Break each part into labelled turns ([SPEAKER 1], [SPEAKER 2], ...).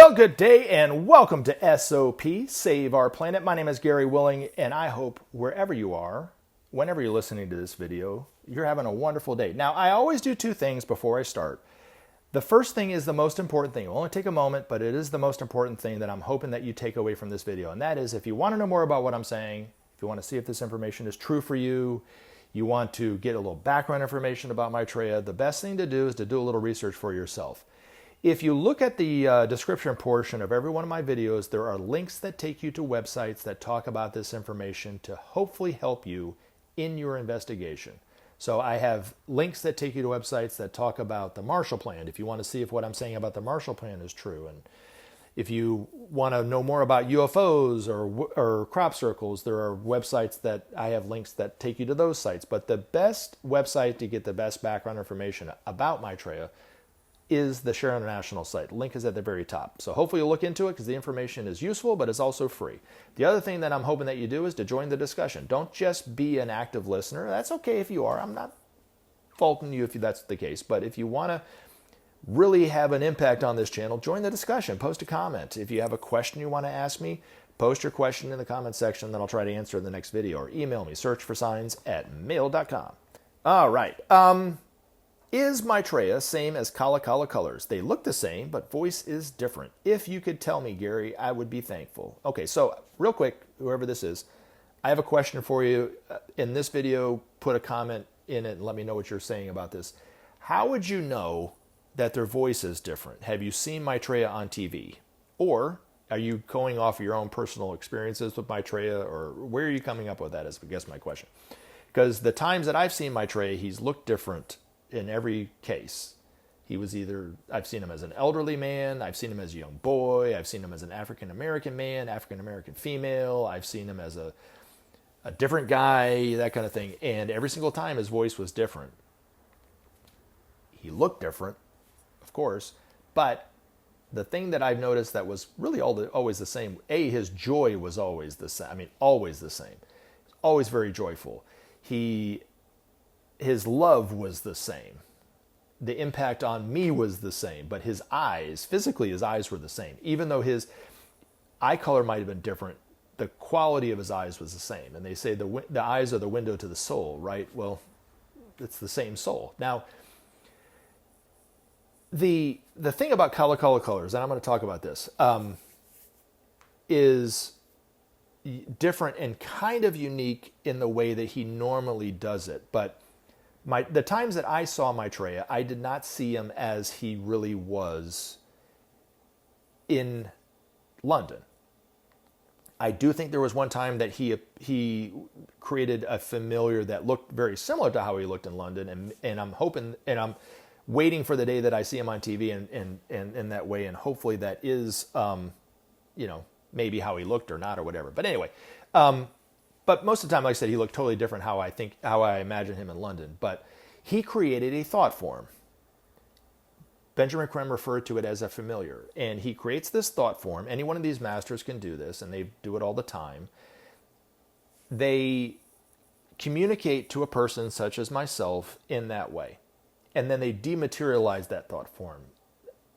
[SPEAKER 1] Well, good day and welcome to SOP, Save Our Planet. My name is Gary Willing, and I hope wherever you are, whenever you're listening to this video, you're having a wonderful day. Now, I always do two things before I start. The first thing is the most important thing. It will only take a moment, but it is the most important thing that I'm hoping that you take away from this video. And that is, if you want to know more about what I'm saying, if you want to see if this information is true for you, you want to get a little background information about Maitreya, the best thing to do is to do a little research for yourself. If you look at the description portion of every one of my videos, there are links that take you to websites that talk about this information to hopefully help you in your investigation. So I have links that take you to websites that talk about the Marshall Plan, if you want to see if what I'm saying about the Marshall Plan is true. And if you want to know more about UFOs or crop circles, there are websites that I have links that take you to those sites. But the best website to get the best background information about Maitreya is the Share International site. Link is at the very top. So hopefully you'll look into it because the information is useful, but it's also free. The other thing that I'm hoping that you do is to join the discussion. Don't just be an active listener. That's okay if you are. I'm not faulting you if that's the case. But if you want to really have an impact on this channel, join the discussion. Post a comment. If you have a question you want to ask me, post your question in the comment section, then I'll try to answer in the next video. Or email me, searchforsigns@mail.com. All right. Is Maitreya same as Kala Kala colors? They look the same, but voice is different. If you could tell me, Gary, I would be thankful. Okay, so real quick, whoever this is, I have a question for you. In this video, put a comment in it and let me know what you're saying about this. How would you know that their voice is different? Have you seen Maitreya on TV? Or are you going off your own personal experiences with Maitreya? Or where are you coming up with that is, I guess, my question. Because the times that I've seen Maitreya, he's looked different in every case. He was either, I've seen him as an elderly man, I've seen him as a young boy, I've seen him as an African-American man, African-American female, I've seen him as a different guy, that kind of thing. And every single time his voice was different. He looked different, of course, but the thing that I've noticed that was really always the same, his joy was always the same. I mean, always the same. Always very joyful. His love was the same. The impact on me was the same, but his eyes, physically his eyes were the same. Even though his eye color might have been different, the quality of his eyes was the same. And they say the eyes are the window to the soul, right? Well, it's the same soul. Now, the thing about Kala Kala colors, and I'm going to talk about this, is different and kind of unique in the way that he normally does it. But the times that I saw Maitreya, I did not see him as he really was in London. I do think there was one time that he created a familiar that looked very similar to how he looked in London, and I'm hoping, and I'm waiting for the day that I see him on TV and in that way, and hopefully that is, maybe how he looked or not or whatever. But anyway, but most of the time, like I said, he looked totally different how I imagine him in London. But he created a thought form. Benjamin Creme referred to it as a familiar. And he creates this thought form. Any one of these masters can do this, and they do it all the time. They communicate to a person such as myself in that way. And then they dematerialize that thought form,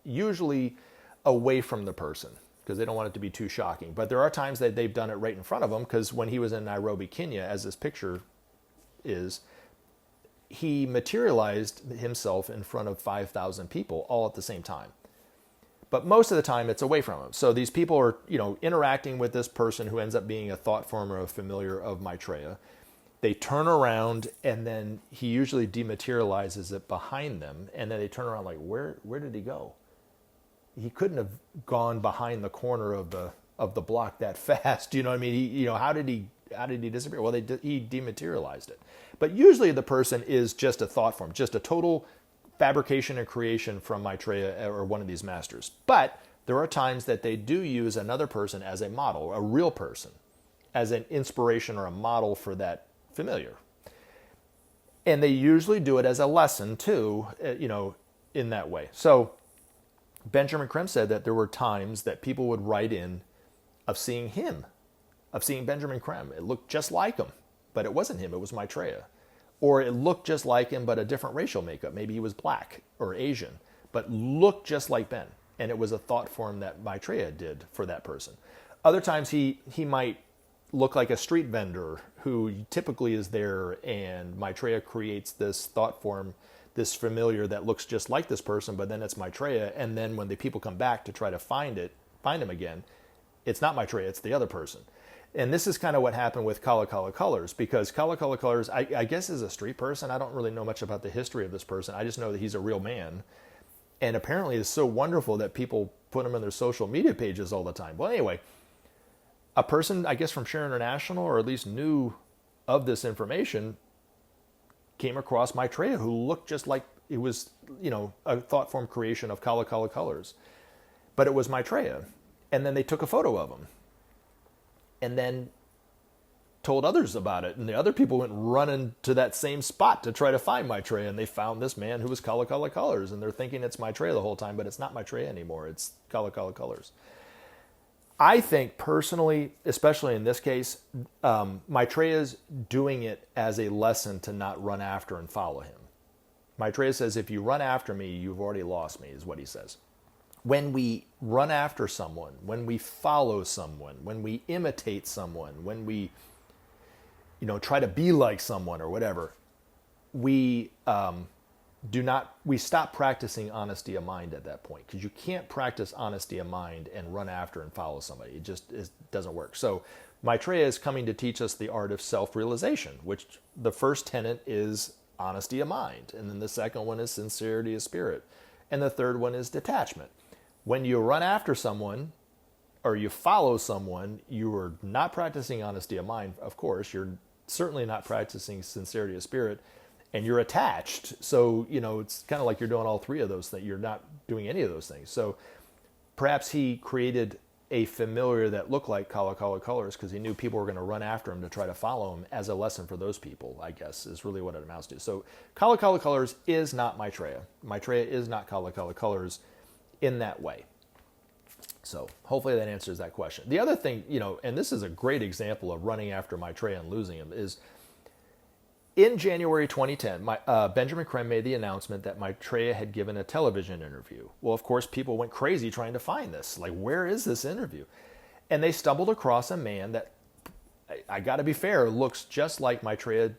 [SPEAKER 1] usually away from the person, because they don't want it to be too shocking. But there are times that they've done it right in front of them, because when he was in Nairobi, Kenya, as this picture is, he materialized himself in front of 5,000 people all at the same time. But most of the time, it's away from him. So these people are, interacting with this person who ends up being a thought form or a familiar of Maitreya. They turn around, and then he usually dematerializes it behind them, and then they turn around like, where did he go? He couldn't have gone behind the corner of the block that fast. You know what I mean? How did he disappear? Well, he dematerialized it. But usually the person is just a thought form, just a total fabrication and creation from Maitreya or one of these masters. But there are times that they do use another person as a model, a real person, as an inspiration or a model for that familiar. And they usually do it as a lesson too, in that way. So Benjamin Creme said that there were times that people would write in of seeing Benjamin Creme. It looked just like him, but it wasn't him, it was Maitreya. Or it looked just like him, but a different racial makeup. Maybe he was black or Asian, but looked just like Ben. and it was a thought form that Maitreya did for that person. Other times he might look like a street vendor who typically is there, and Maitreya creates this thought form, this familiar that looks just like this person, but then it's Maitreya, and then when the people come back to try to find him again, it's not Maitreya, it's the other person. And this is kind of what happened with Kala Kala Colors, because Kala Kala Colors, I guess, is a street person. I don't really know much about the history of this person. I just know that he's a real man. And apparently it's so wonderful that people put him in their social media pages all the time. Well, anyway, a person, I guess, from Share International, or at least knew of this information, came across Maitreya, who looked just like it was, a thought form creation of Kala Kala Colors. But it was Maitreya. And then they took a photo of him. And then told others about it. And the other people went running to that same spot to try to find Maitreya. And they found this man who was Kala Kala Colors. And they're thinking it's Maitreya the whole time, but it's not Maitreya anymore. It's Kala Kala Colors. I think personally, especially in this case, Maitreya's doing it as a lesson to not run after and follow him. Maitreya says, if you run after me, you've already lost me, is what he says. When we run after someone, when we follow someone, when we imitate someone, when we, try to be like someone or whatever, we stop practicing honesty of mind at that point, because you can't practice honesty of mind and run after and follow somebody. It doesn't work. So Maitreya is coming to teach us the art of self-realization, which the first tenet is honesty of mind. And then the second one is sincerity of spirit. And the third one is detachment. When you run after someone or you follow someone, you are not practicing honesty of mind, of course. You're certainly not practicing sincerity of spirit, and you're attached. So, it's kind of like you're doing all three of those things. You're not doing any of those things. So perhaps he created a familiar that looked like Kala Kala Colors because he knew people were going to run after him to try to follow him, as a lesson for those people, I guess, is really what it amounts to. So Kala Kala Colors is not Maitreya. Maitreya is not Kala Kala Colors in that way. So hopefully that answers that question. The other thing, and this is a great example of running after Maitreya and losing him, is in January 2010, Benjamin Creme made the announcement that Maitreya had given a television interview. Well, of course, people went crazy trying to find this. Like, where is this interview? And they stumbled across a man that, I got to be fair, looks just like Maitreya,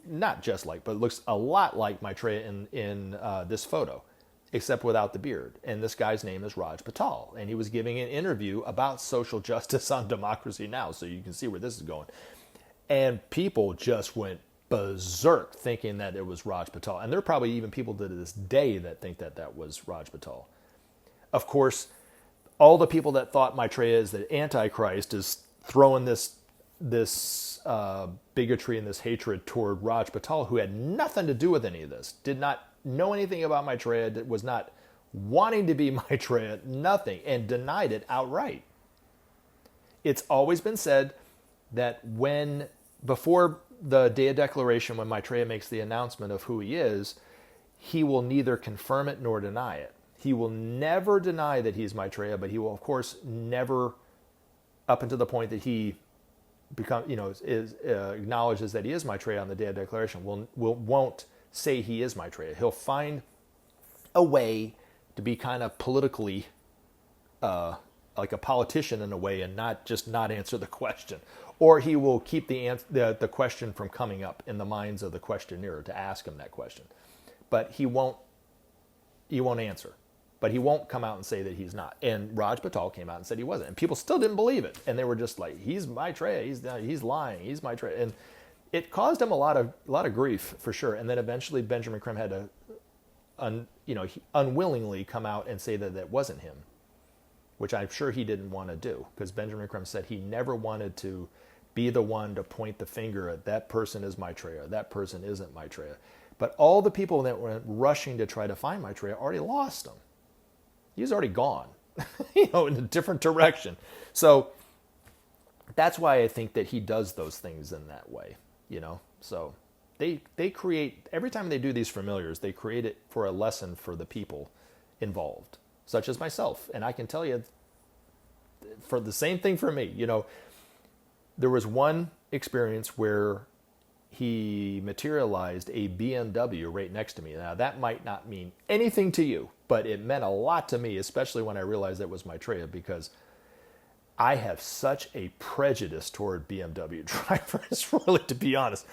[SPEAKER 1] not just like, but looks a lot like Maitreya in this photo, except without the beard. And this guy's name is Raj Patel. And he was giving an interview about social justice on Democracy Now! So you can see where this is going. And people just went berserk thinking that it was Raj Patel. And there are probably even people to this day that think that that was Raj Patel. Of course, all the people that thought Maitreya is the Antichrist is throwing this bigotry and this hatred toward Raj Patel, who had nothing to do with any of this, did not know anything about Maitreya, was not wanting to be Maitreya, nothing, and denied it outright. It's always been said that before the day of declaration, when Maitreya makes the announcement of who he is, he will neither confirm it nor deny it. He will never deny that he's Maitreya, but he will, of course, never, up until the point that he acknowledges that he is Maitreya on the day of declaration, won't say he is Maitreya. He'll find a way to be kind of politically like a politician in a way, and not answer the question. Or he will keep the question from coming up in the minds of the questionnaire to ask him that question. But he won't answer. But he won't come out and say that he's not. And Raj Patel came out and said he wasn't. And people still didn't believe it. And they were just like, he's Maitreya, he's lying, he's Maitreya. And it caused him a lot of grief, for sure. And then eventually Benjamin Creme had to unwillingly come out and say that it wasn't him, which I'm sure he didn't want to do, because Benjamin Creme said he never wanted to be the one to point the finger at that person is Maitreya, that person isn't Maitreya. But all the people that were rushing to try to find Maitreya already lost him. He's already gone, in a different direction. So that's why I think that he does those things in that way, So they create, every time they do these familiars, they create it for a lesson for the people involved, such as myself. And I can tell you, for the same thing for me, there was one experience where he materialized a BMW right next to me. Now, that might not mean anything to you, but it meant a lot to me, especially when I realized it was Maitreya, because I have such a prejudice toward BMW drivers, really, to be honest.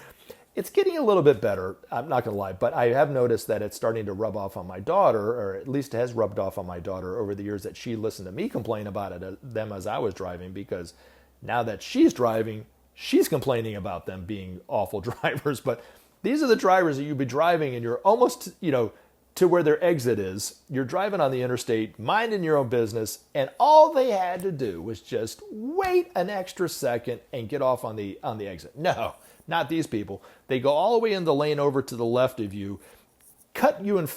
[SPEAKER 1] It's getting a little bit better, I'm not going to lie, but I have noticed that it's starting to rub off on my daughter, or at least has rubbed off on my daughter over the years that she listened to me complain about them as I was driving, because now that she's driving, she's complaining about them being awful drivers. But these are the drivers that you'd be driving and you're almost, to where their exit is. You're driving on the interstate, minding your own business, and all they had to do was just wait an extra second and get off on the exit. No, not these people. They go all the way in the lane over to the left of you, cut you in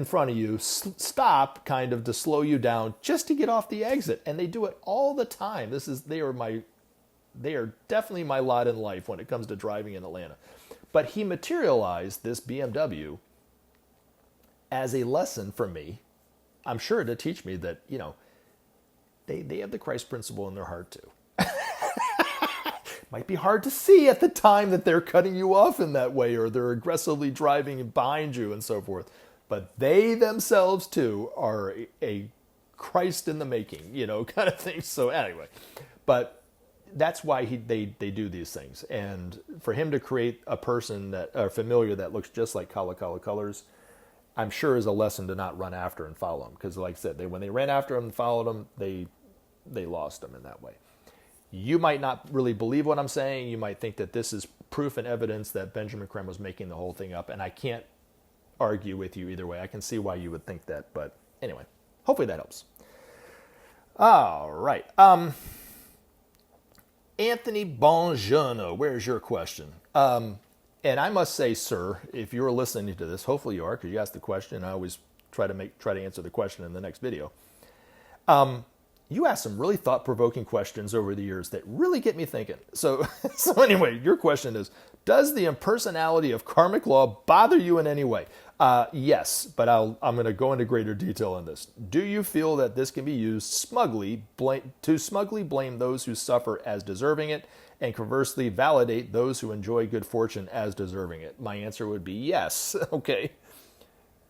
[SPEAKER 1] front of you, stop kind of to slow you down just to get off the exit. And they do it all the time. They are definitely my lot in life when it comes to driving in Atlanta. But he materialized this BMW as a lesson for me, I'm sure, to teach me that, they have the Christ principle in their heart too. Might be hard to see at the time that they're cutting you off in that way, or they're aggressively driving behind you and so forth. But they themselves too are a Christ in the making, kind of thing. So anyway, but that's why they do these things. And for him to create a person a familiar that looks just like Kala Colors, I'm sure is a lesson to not run after and follow him. Because like I said, when they ran after him and followed him, they lost him in that way. You might not really believe what I'm saying. You might think that this is proof and evidence that Benjamin Creme was making the whole thing up. And I can't argue with you either way. I can see why you would think that. But anyway, hopefully that helps. All right. Anthony Bongiorno, where's your question? And I must say, sir, if you're listening to this, hopefully you are, because you asked the question. I always try to answer the question in the next video. You asked some really thought-provoking questions over the years that really get me thinking. So anyway, your question is, does the impersonality of karmic law bother you in any way? Yes, but I'm going to go into greater detail on this. Do you feel that this can be used to smugly blame those who suffer as deserving it, and conversely validate those who enjoy good fortune as deserving it? My answer would be yes. Okay.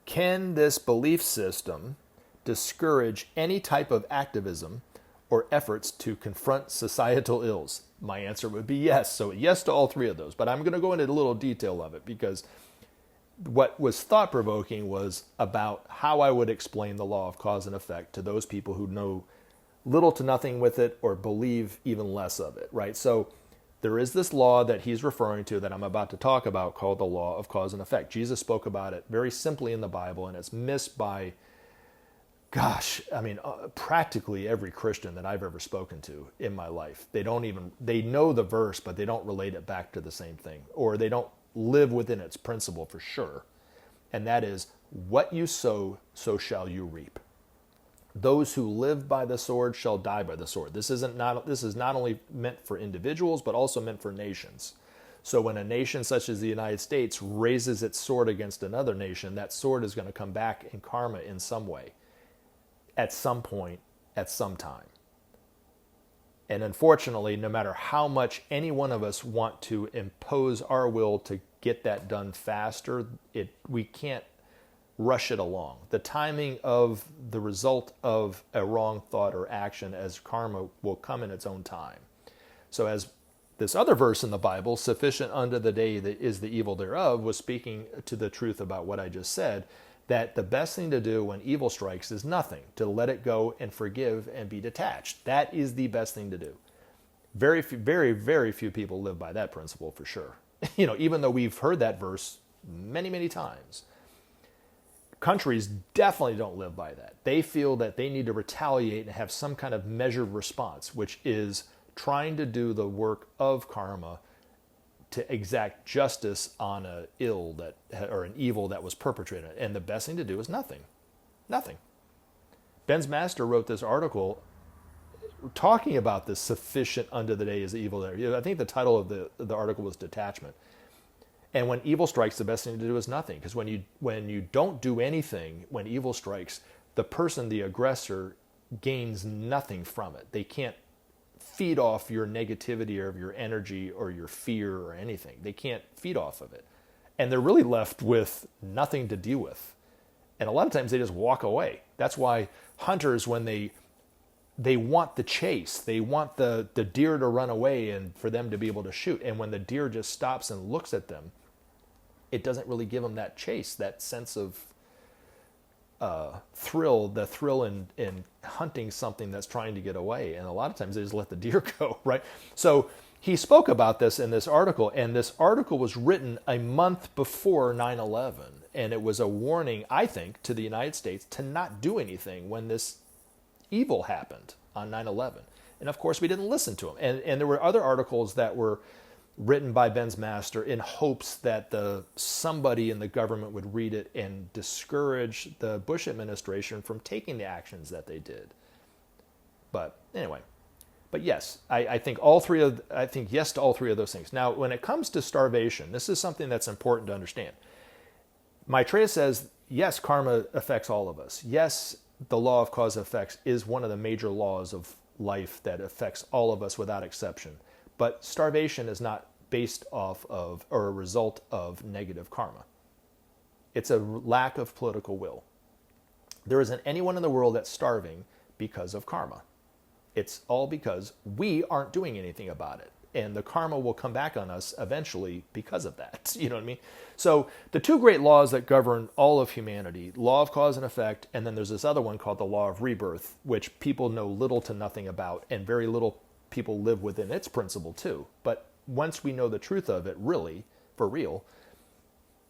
[SPEAKER 1] Can this belief system discourage any type of activism or efforts to confront societal ills? My answer would be yes. So yes to all three of those. But I'm going to go into a little detail of it, because what was thought-provoking was about how I would explain the law of cause and effect to those people who know little to nothing with it or believe even less of it, right? So there is this law that he's referring to that I'm about to talk about called the law of cause and effect. Jesus spoke about it very simply in the Bible, and it's missed by practically every Christian that I've ever spoken to in my life. They know the verse, but they don't relate it back to the same thing, or they don't live within its principle for sure. And that is, what you sow, so shall you reap. Those who live by the sword shall die by the sword. This is not only meant for individuals, but also meant for nations. So when a nation such as the United States raises its sword against another nation, that sword is going to come back in karma in some way, at some point, at some time. And unfortunately, no matter how much any one of us want to impose our will to get that done faster, we can't rush it along. The timing of the result of a wrong thought or action as karma will come in its own time. So as this other verse in the Bible, sufficient unto the day that is the evil thereof, was speaking to the truth about what I just said, that the best thing to do when evil strikes is nothing, to let it go and forgive and be detached. That is the best thing to do. Very, very, very few people live by that principle for sure. Even though we've heard that verse many, many times. Countries definitely don't live by that. They feel that they need to retaliate and have some kind of measured response, which is trying to do the work of karma to exact justice on an evil that was perpetrated. And the best thing to do is nothing. Nothing. Ben's master wrote this article talking about this sufficient unto the day is the evil there. I think the title of the article was Detachment. And when evil strikes, the best thing to do is nothing. Because when you don't do anything, when evil strikes, the person, the aggressor, gains nothing from it. They can't feed off your negativity or your energy or your fear or anything. They can't feed off of it. And they're really left with nothing to deal with. And a lot of times they just walk away. That's why hunters, when they want the chase, they want the deer to run away and for them to be able to shoot. And when the deer just stops and looks at them, it doesn't really give them that chase, that sense of thrill in hunting something that's trying to get away. And a lot of times they just let the deer go, right? So he spoke about this in this article, and this article was written a month before 9/11. And it was a warning, I think, to the United States to not do anything when this evil happened on 9/11. And of course, we didn't listen to him. And there were other articles that were written by Ben's master in hopes that somebody in the government would read it and discourage the Bush administration from taking the actions that they did. But anyway, but yes, I think yes to all three of those things. Now, when it comes to starvation, this is something that's important to understand. Maitreya says, yes, karma affects all of us. Yes, the law of cause and effects is one of the major laws of life that affects all of us without exception. But starvation is not based off of or a result of negative karma. It's a lack of political will. There isn't anyone in the world that's starving because of karma. It's all because we aren't doing anything about it. And the karma will come back on us eventually because of that. You know what I mean? So the two great laws that govern all of humanity, law of cause and effect, and then there's this other one called the law of rebirth, which people know little to nothing about, and very little people live within its principle too. But once we know the truth of it, really, for real,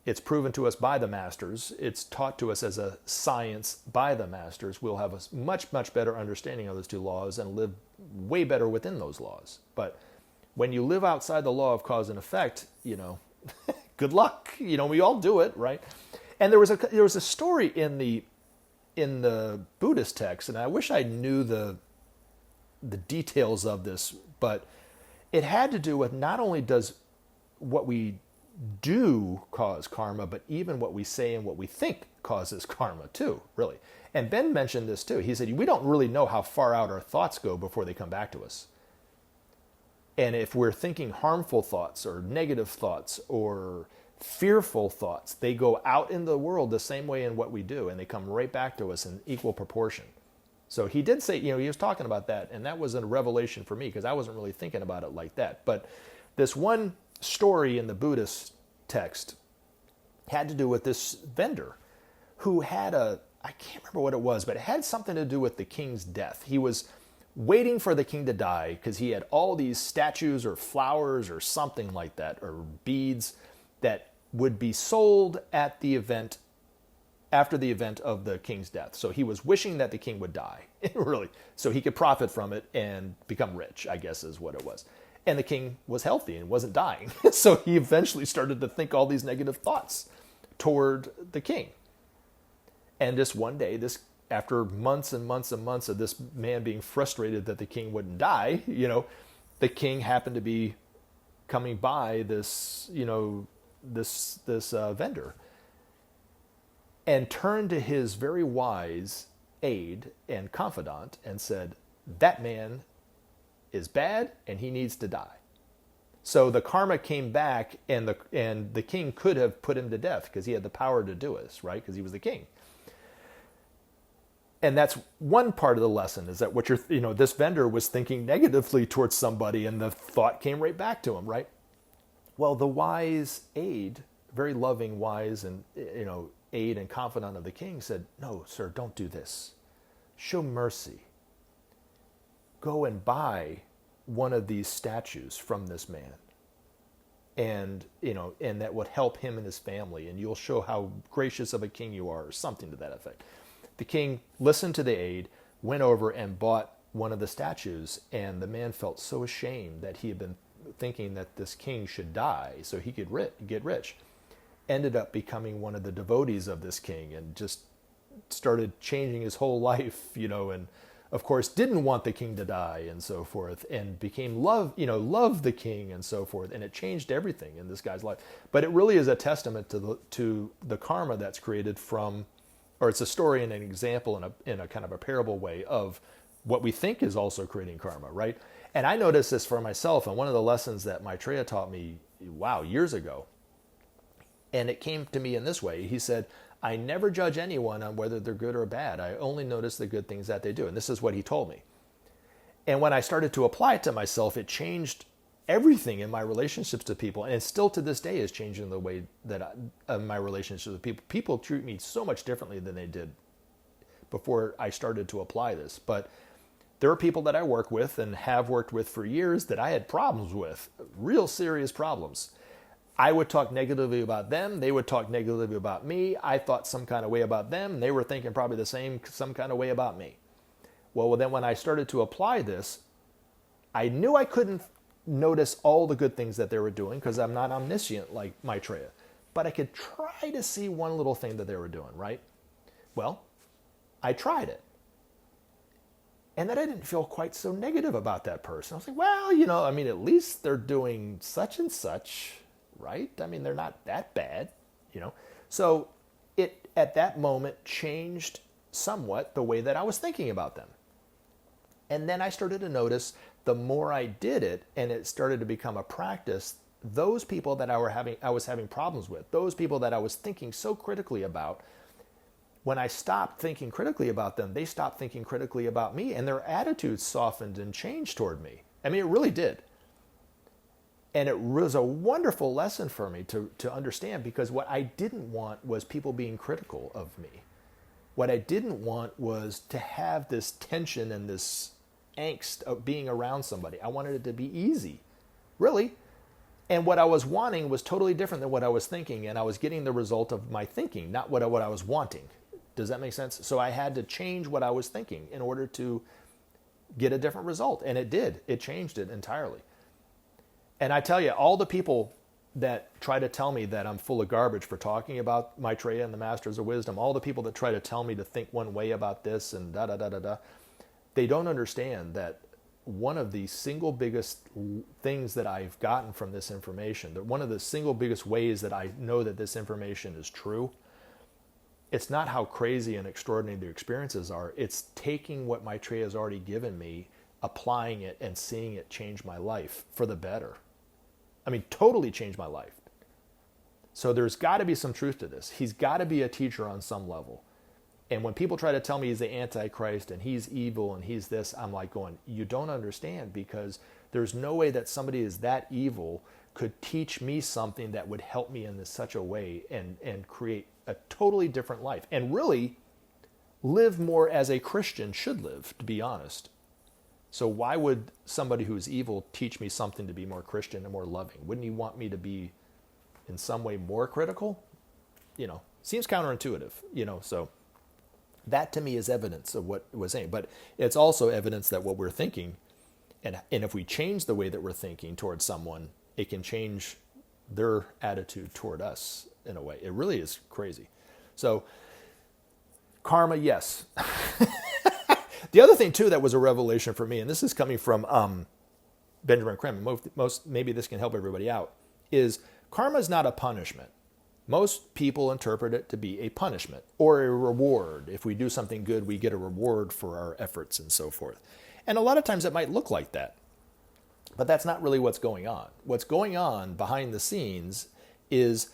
[SPEAKER 1] it's proven to us by the masters. It's taught to us as a science by the masters. We'll have a much, much better understanding of those two laws and live way better within those laws. But when you live outside the law of cause and effect, good luck. We all do it, right? And there was a story in the Buddhist text, and I wish I knew the details of this, but it had to do with not only does what we do cause karma, but even what we say and what we think causes karma too, really. And Ben mentioned this too. He said, we don't really know how far out our thoughts go before they come back to us. And if we're thinking harmful thoughts or negative thoughts or fearful thoughts, they go out in the world the same way in what we do, and they come right back to us in equal proportion. So he did say, he was talking about that, and that was a revelation for me because I wasn't really thinking about it like that. But this one story in the Buddhist text had to do with this vendor who had I can't remember what it was, but it had something to do with the king's death. He was waiting for the king to die because he had all these statues or flowers or something like that, or beads that would be sold at the event, after the event of the king's death. So he was wishing that the king would die, really, so he could profit from it and become rich, I guess is what it was. And the king was healthy and wasn't dying. So he eventually started to think all these negative thoughts toward the king. And just one day, after months and months and months of this man being frustrated that the king wouldn't die, the king happened to be coming by this vendor, and turned to his very wise aide and confidant and said, that man is bad and he needs to die. So the karma came back, and the king could have put him to death because he had the power to do this, right? Because he was the king. And that's one part of the lesson, is that this vendor was thinking negatively towards somebody, and the thought came right back to him, right? Well, the wise aide, very loving, wise, and aide and confidant of the king said, no, sir, don't do this. Show mercy. Go and buy one of these statues from this man. And that would help him and his family, and you'll show how gracious of a king you are, or something to that effect. The king listened to the aide, went over and bought one of the statues, and the man felt so ashamed that he had been thinking that this king should die so he could get rich. Ended up becoming one of the devotees of this king, and just started changing his whole life, and of course didn't want the king to die and so forth, and became loved the king and so forth, and it changed everything in this guy's life. But it really is a testament to the karma that's created from, or it's a story and an example in a kind of a parable way of what we think is also creating karma, right? And I noticed this for myself, and one of the lessons that Maitreya taught me, years ago, and it came to me in this way. He said, I never judge anyone on whether they're good or bad. I only notice the good things that they do. And this is what he told me. And when I started to apply it to myself, it changed everything in my relationships to people. And still to this day is changing the way that my relationships with people. People treat me so much differently than they did before I started to apply this. But there are people that I work with and have worked with for years that I had problems with, real serious problems. I would talk negatively about them. They would talk negatively about me. I thought some kind of way about them. They were thinking probably the same, some kind of way about me. Well, then when I started to apply this, I knew I couldn't notice all the good things that they were doing because I'm not omniscient like Maitreya. But I could try to see one little thing that they were doing, right? Well, I tried it. And then I didn't feel quite so negative about that person. I was like, well, at least they're doing such and such, right? They're not that bad, So it, at that moment, changed somewhat the way that I was thinking about them. And then I started to notice the more I did it, and it started to become a practice, those people that I was having problems with, those people that I was thinking so critically about, when I stopped thinking critically about them, they stopped thinking critically about me, and their attitudes softened and changed toward me. It really did. And it was a wonderful lesson for me to understand, because what I didn't want was people being critical of me. What I didn't want was to have this tension and this angst of being around somebody. I wanted it to be easy, really. And what I was wanting was totally different than what I was thinking, and I was getting the result of my thinking, not what I was wanting. Does that make sense? So I had to change what I was thinking in order to get a different result, and it did. It changed it entirely. And I tell you, all the people that try to tell me that I'm full of garbage for talking about Maitreya and the Masters of Wisdom, all the people that try to tell me to think one way about this and da-da-da-da-da, they don't understand that one of the single biggest things that I've gotten from this information, that one of the single biggest ways that I know that this information is true, it's not how crazy and extraordinary the experiences are. It's taking what Maitreya has already given me, applying it, and seeing it change my life for the better. Totally change my life. So there's got to be some truth to this. He's got to be a teacher on some level. And when people try to tell me he's the Antichrist and he's evil and he's this, I'm like going, you don't understand, because there's no way that somebody is that evil could teach me something that would help me in such a way and create a totally different life and really live more as a Christian should live, to be honest. So why would somebody who's evil teach me something to be more Christian and more loving? Wouldn't he want me to be in some way more critical? Seems counterintuitive, so that to me is evidence of what we're saying. But it's also evidence that what we're thinking, and if we change the way that we're thinking towards someone, it can change their attitude toward us in a way. It really is crazy. So karma, yes. The other thing, too, that was a revelation for me, and this is coming from Benjamin Creme, maybe this can help everybody out, is karma is not a punishment. Most people interpret it to be a punishment or a reward. If we do something good, we get a reward for our efforts and so forth. And a lot of times it might look like that. But that's not really what's going on. What's going on behind the scenes is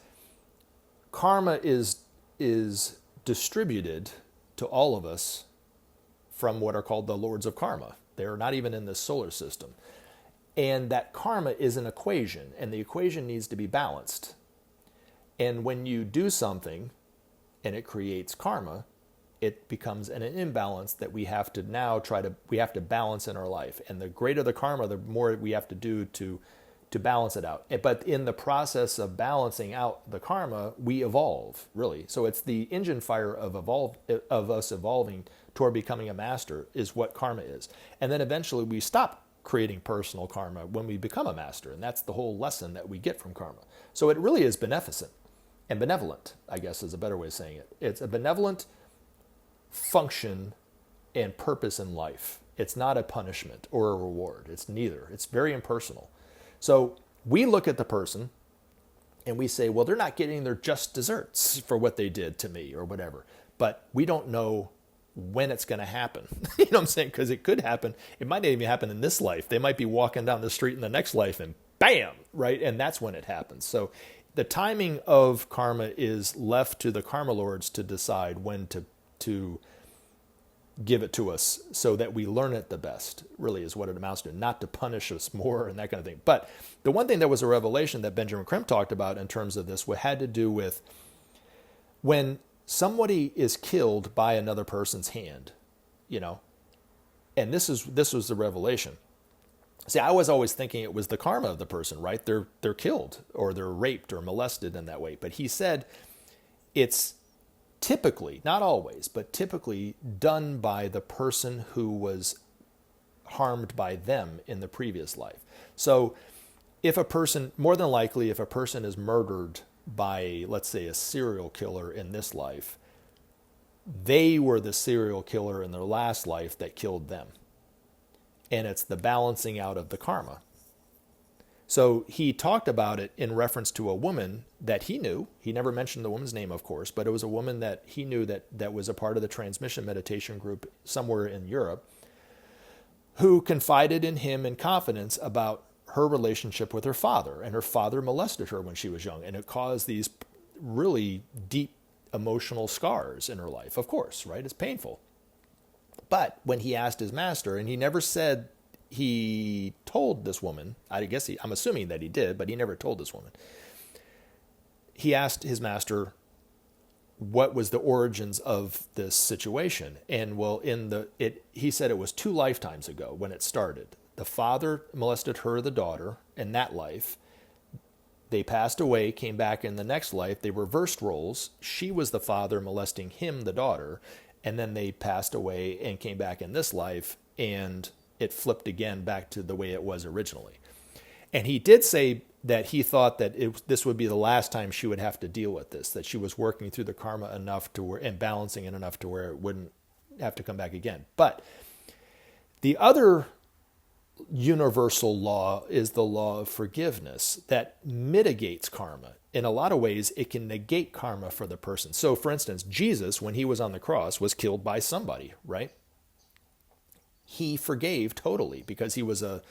[SPEAKER 1] karma is distributed to all of us from what are called the lords of karma. They're not even in this solar system. And that karma is an equation, and the equation needs to be balanced. And when you do something and it creates karma, it becomes an imbalance that we have to now we have to balance in our life. And the greater the karma, the more we have to do to balance it out. But in the process of balancing out the karma, we evolve, really. So it's the engine fire of us evolving toward becoming a master is what karma is. And then eventually we stop creating personal karma when we become a master. And that's the whole lesson that we get from karma. So it really is beneficent and benevolent, I guess is a better way of saying it. It's a benevolent function and purpose in life. It's not a punishment or a reward. It's neither. It's very impersonal. So we look at the person and we say, well, they're not getting their just desserts for what they did to me or whatever. But we don't know when it's going to happen. You know what I'm saying? Because it could happen. It might not even happen in this life. They might be walking down the street in the next life and bam, right? And that's when it happens. So the timing of karma is left to the karma lords to decide when to give it to us so that we learn it the best, really is what it amounts to, not to punish us more and that kind of thing. But the one thing that was a revelation that Benjamin Creme talked about in terms of this had to do with when somebody is killed by another person's hand, and this was the revelation. See, I was always thinking it was the karma of the person, right? They're killed or they're raped or molested in that way. But he said it's typically, not always, but typically done by the person who was harmed by them in the previous life. So if a person, more than likely, if a person is murdered by, let's say, a serial killer in this life, they were the serial killer in their last life that killed them. And it's the balancing out of the karma. So he talked about it in reference to a woman that he knew. He never mentioned the woman's name, of course, but it was a woman that he knew that was a part of the transmission meditation group somewhere in Europe, who confided in him in confidence about her relationship with her father. And her father molested her when she was young, and it caused these really deep emotional scars in her life, of course, right? It's painful. But when he asked his master, and he never said he told this woman, I'm assuming that he did, but he never told this woman. He asked his master what was the origins of this situation. And well, he said it was 2 lifetimes ago when it started. The father molested her, the daughter, in that life. They passed away, came back in the next life. They reversed roles. She was the father molesting him, the daughter. And then they passed away and came back in this life, and it flipped again back to the way it was originally. And he did say that he thought that this would be the last time she would have to deal with this, that she was working through the karma enough to where, and balancing it enough to where it wouldn't have to come back again. But the other universal law is the law of forgiveness that mitigates karma. In a lot of ways, it can negate karma for the person. So, for instance, Jesus, when he was on the cross, was killed by somebody, right? He forgave totally because he was a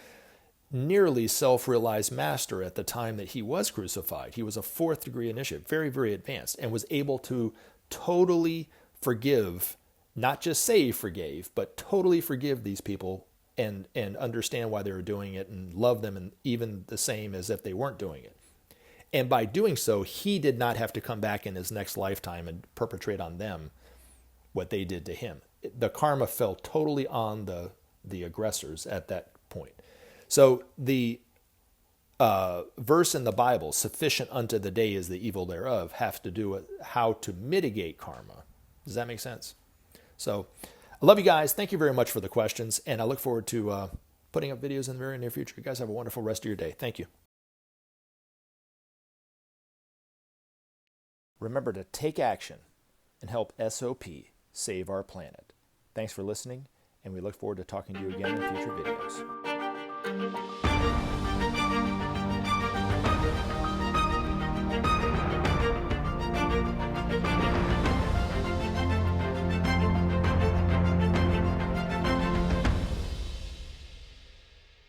[SPEAKER 1] nearly self-realized master at the time that he was crucified. He was a 4th degree initiate, very, very advanced, and was able to totally forgive, not just say he forgave, but totally forgive these people and understand why they were doing it and love them, and even the same as if they weren't doing it. And by doing so, he did not have to come back in his next lifetime and perpetrate on them what they did to him. The karma fell totally on the aggressors at that point. So the verse in the Bible, sufficient unto the day is the evil thereof, have to do with how to mitigate karma. Does that make sense? So I love you guys. Thank you very much for the questions. And I look forward to putting up videos in the very near future. You guys have a wonderful rest of your day. Thank you. Remember to take action and help SOP save our planet. Thanks for listening, and we look forward to talking to you again in future videos.